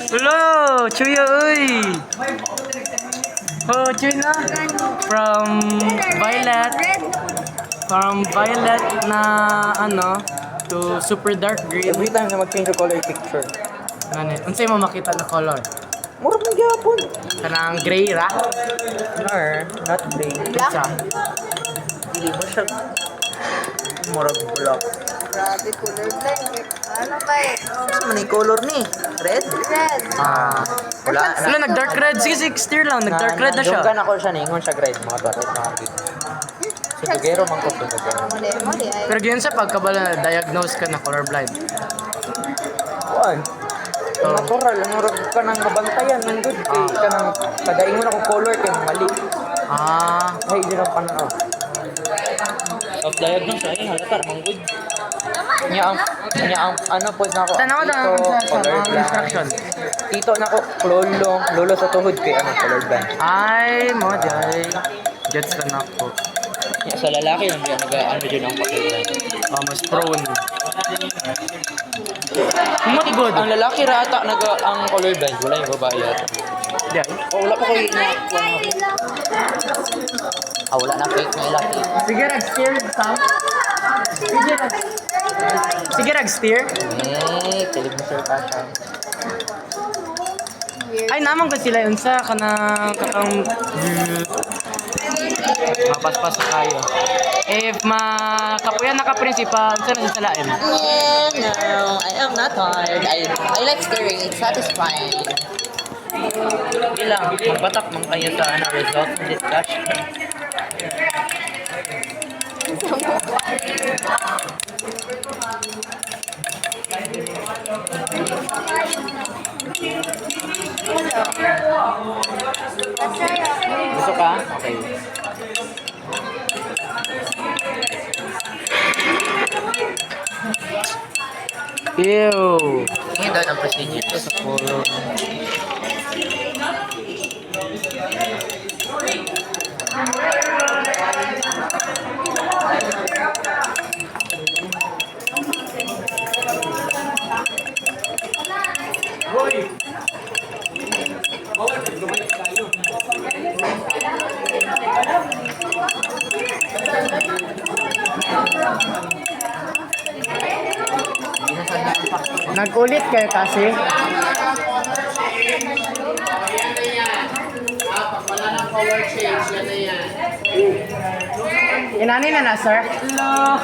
Hello, Chuya, uy. Oh, Chuy na. From violet. From violet na ano to super dark green. Every time na mag-change yung color picture. Ano? Unsay mo makita na color? Murag ng gyapon. Kanang gray ra? Nor, not gray. Isa. Dili mo siya. Murag black. Grabe, colorblind. Ano ba eh? Ano man yung color ni? Red? Red. Ah. Wala. Wala, nag-dark red. Sige, sige, steer lang. Nag-dark red na siya. Jogan ako siya ni ingon siya red. Mga to, red mga green. Sundugero man ko, sundugero. Mali ay. Pero yun sa pagkabala na diagnose ka na colorblind. Kuan. Natural, murag ka nang mabantayan ng good kay ka nang kadaingon ako color kay mali. Ah. Ay, di lang pananaw. Self-diagnose ay halata mang good. Nya ang ano po na ako. Tanaw na ang instruction. Tito na ko lolo sa tuhod kay ano colorblind. Ay, mo day. Gets ka na po. Nya sa lalaki nang ano din ang colorblind. Mas prone. Not good. Ang lalaki rata ang colorblind, wala yung babae yata. Di ay. Wala pa ko yung wala na fake na lalaki. Sige, nag-steer, Sam. Sige, nag-steer. Tilig mo sir Pasha. Ay, naman ko sila yun sa kanang mapaspas na kayo. If makapuyan naka-principal, saan na sa lain? No, I am not tired. I like staring. It's satisfying. Ilang, magbatak man kayo sa result ng discussion. Gusto ka? Okay. Ew. Tingin daw ng procedure sa polo. Nag-ulit kayo kasi? Inani na sir? Hello.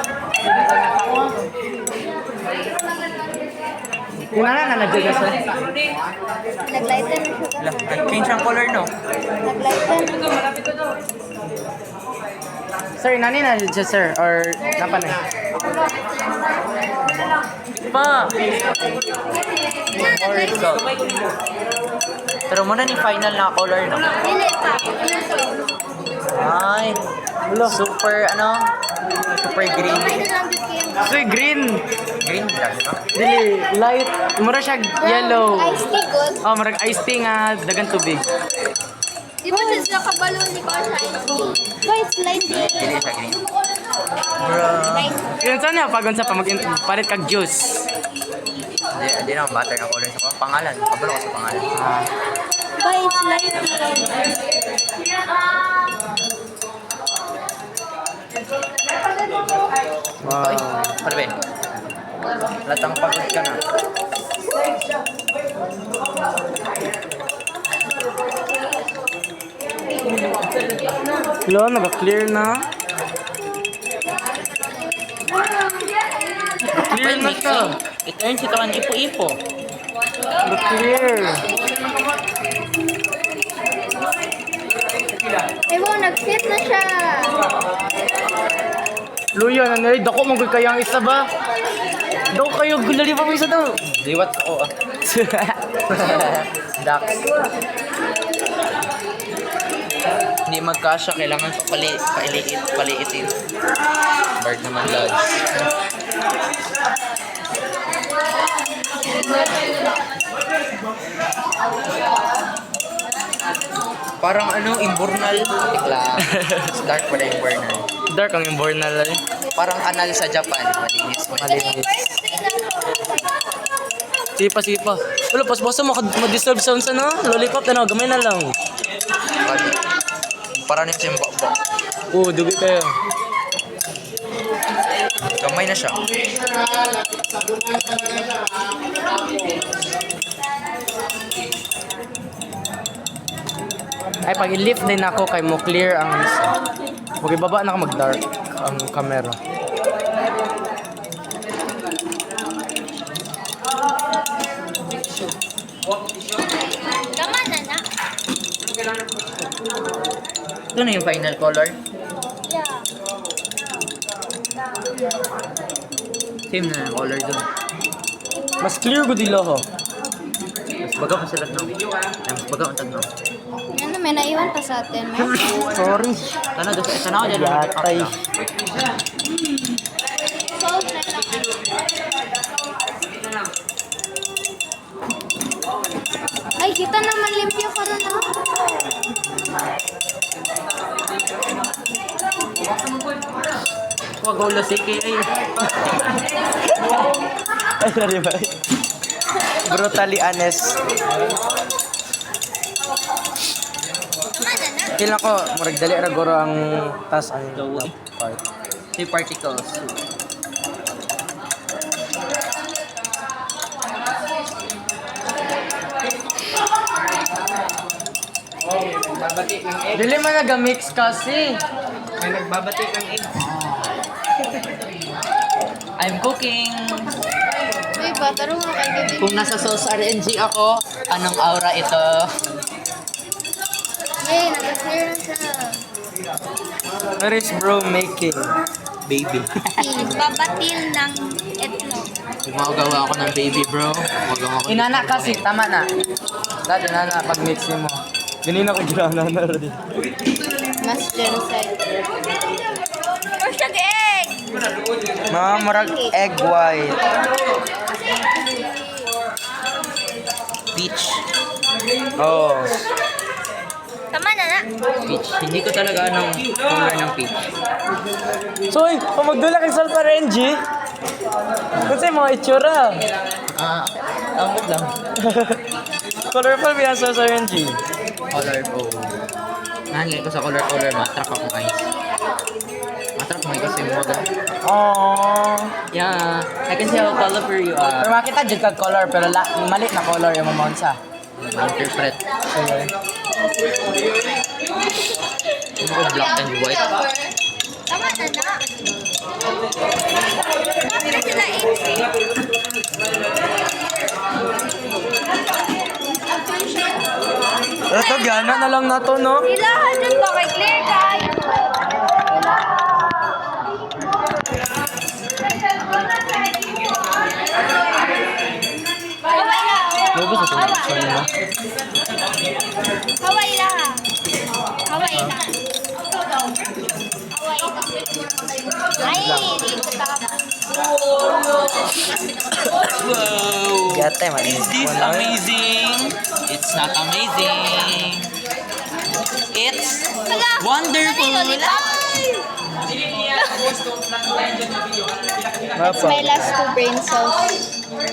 Inani na nagjaga, sir? Naglighten na siya. Nag-change ang color, no? Naglighten. Sir, inani na dyan, sir? Or napa na? Pa! More result. Pero muna ni final na color, no? Dili pa. Ay, super, super green. May nalang dito kayo. Sir, green. Green lang, no? Dili, light. Mura siya yellow. Ice tea good. Oh, marag iced tea nga, dagan tubig. Di ba siya kabalo ni ko sa ice tea? Guys, light tea. Dili sa green. Bro. Light. Yun saan niya, pag unsa pa, palit kag juice. Hindi na matter ng color sa pangalan. Kabalo ko sa pangalan. Guys, light tea. Ay, Wow. ano ba? Latang pagod ka na. Hello, naka-clear na. Clear na siya. I-turn si Tuan ipo-ipo. Naka-clear. Ay, wow, nag-fit na siya. Luya, nanay, dako magod kayang isa ba? Dako kayo, gulali pa mo isa daw. Liwat ko Dax. Hindi magkasya, kailangan pa paliitin. Bird naman lads. Parang imbornal. Tikla. Dark pala yung Bernal. Dark ang imbornal ay. Parang kanal sa Japan. Malinis. Malinis. Sipa, sipa. Wala, paspaso mag-disturb sounds ano? Lollipop na gamay na lang. Para niya siyang bakbak. Oo, dugi kayo. Gamay na siya. Ay, pag i-lift din ako kay mo clear ang mag-ibaba na ako mag-dark ang camera. Tama na na. Ito na yung final color. Yeah. Same na yung color dun. Mas clear ko dilo ho. Mas baga pa sila ng mas baga ang tagnaw. Ano, may naiwan pa sa atin. May Sorry. Tanaw dyan. Yatay. solve na lang. Ay, kita naman limpyo ka na na. Wag ulo si Kay. Ay, sorry ba? Brutally honest. Tama na na. Kailan ko, marag dali ra guro ang taas ang top part. Si particles. Dili man naga-mix kasi. May nagbabati ng eggs. I'm cooking. Uy, bataro nga kay Gabi. Kung nasa Sauce RNG ako, anong aura ito? Ay, nag-clear na siya. What is bro making? Baby. Babatil ng itlog. Gumagawa ako ng baby, bro. Gumagawa ako Inana kasi, tama na. Dati nana, pag mix mo. Ganina ko ginana na rin. Mas genocide. Or siya egg! Mga marag egg white. peach. Oh. Tama na na. Peach. Hindi ko talaga anong color ng peach. So, kung magdula kay Sulfur NG, kung sa'yo mga itsura. Ang lang. Colorful biya sa Sulfur NG. Colorful. Nangingay ko sa color. Matrak ako guys. Matrak mo kasi mo agad. Aww. Yeah. I can see how colorful you Pero are. makita dyan kag color, pero mali na color yung mamonsa. Interpret. Okay. Ano ko black and white? Tama na na. Bakit na sila eggs? Ito, gana na lang na to, no? Ilahan dyan ba kay Claire, guys? Haway na. Lubos ito. Sorry na. Haway na. Haway na. Ay, dito ka. Wow! Yate, man. Is this amazing? It's not amazing. It's wonderful. That's my last two brain cells.